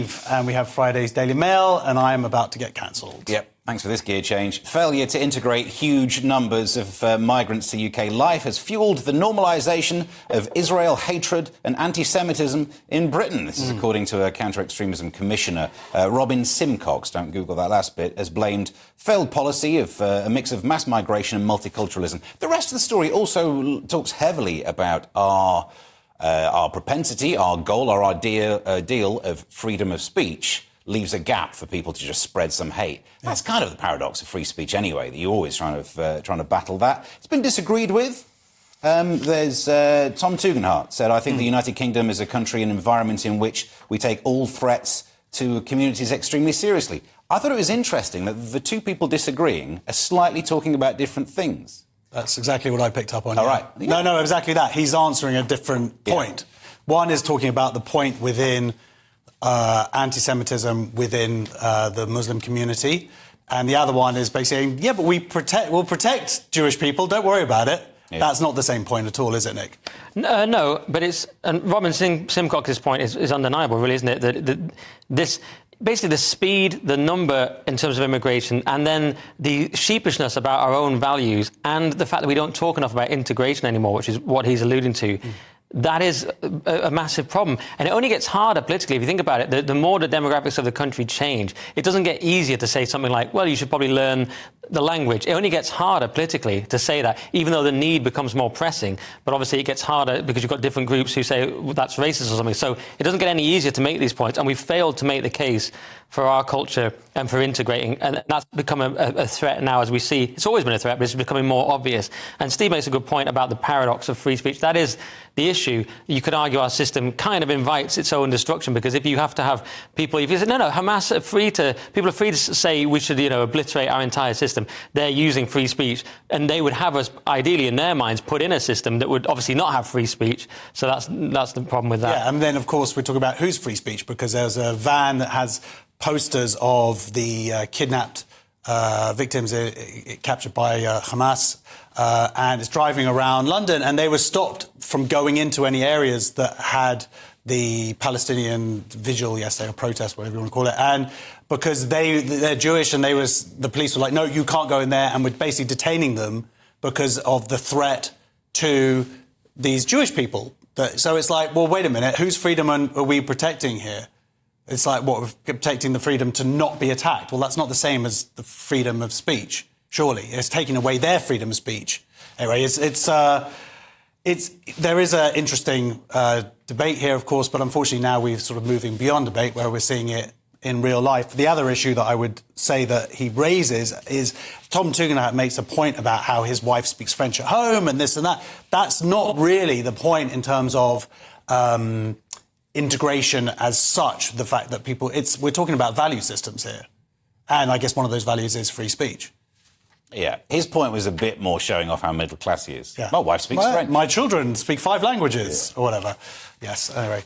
Steve, and we have Friday's Daily Mail, and I am about to get cancelled. Yep, thanks for this gear change. Failure to integrate huge numbers of migrants to UK life has fuelled the normalisation of Israel hatred and anti-Semitism in Britain. This is according to a counter-extremism commissioner. Robin Simcox, don't Google that last bit, has blamed failed policy of a mix of mass migration and multiculturalism. The rest of the story also talks heavily about our propensity, our goal, our ideal of freedom of speech leaves a gap for people to just spread some hate. That's kind of the paradox of free speech anyway, that you're always trying to battle that. It's been disagreed with. There's Tom Tugendhat said, I think the United Kingdom is a country and environment in which we take all threats to communities extremely seriously. I thought it was interesting that the two people disagreeing are slightly talking about different things. That's exactly what I picked up on. All right. No, exactly that. He's answering a different point. One is talking about the point within anti-Semitism within the Muslim community, and the other one is basically saying, yeah, but we'll protect Jewish people, don't worry about it. Yeah. That's not the same point at all, is it, Nick? No, but it's... And Robin Simcox's point is undeniable, really, isn't it? That basically the speed, the number in terms of immigration, and then the sheepishness about our own values, and the fact that we don't talk enough about integration anymore, which is what he's alluding to. That is a massive problem. And it only gets harder politically, if you think about it. The more the demographics of the country change, it doesn't get easier to say something like, well, you should probably learn the language. It only gets harder politically to say that, even though the need becomes more pressing. But obviously it gets harder because you've got different groups who say, well, that's racist or something. So it doesn't get any easier to make these points. And we've failed to make the case for our culture and for integrating. And that's become a threat now, as we see. It's always been a threat, but it's becoming more obvious. And Steve makes a good point about the paradox of free speech. That is the issue. You could argue our system kind of invites its own destruction, because if you have to have people, if you say, no, Hamas people are free to say we should, obliterate our entire system, they're using free speech, and they would have us, ideally in their minds, put in a system that would obviously not have free speech. So that's the problem with that. Yeah, and then, of course, we're talking about who's free speech, because there's a van that has posters of the kidnapped victims captured by Hamas, and it's driving around London, and they were stopped from going into any areas that had the Palestinian vigil yesterday, or protest, whatever you want to call it, and because they're Jewish, and the police were like, no, you can't go in there, and we're basically detaining them because of the threat to these Jewish people. So it's like, well, wait a minute, whose freedom are we protecting here? It's like, what, we're protecting the freedom to not be attacked. Well, that's not the same as the freedom of speech, surely. It's taking away their freedom of speech. Anyway, there is an interesting debate here, of course, but unfortunately now we're sort of moving beyond debate, where we're seeing it in real life. The other issue that I would say that he raises is Tom Tugendhat makes a point about how his wife speaks French at home and this and that. That's not really the point in terms of integration as such. The fact that we're talking about value systems here. And I guess one of those values is free speech. Yeah, his point was a bit more showing off how middle class he is. Yeah. My wife speaks French. My children speak 5 languages, or whatever. Yes, anyway.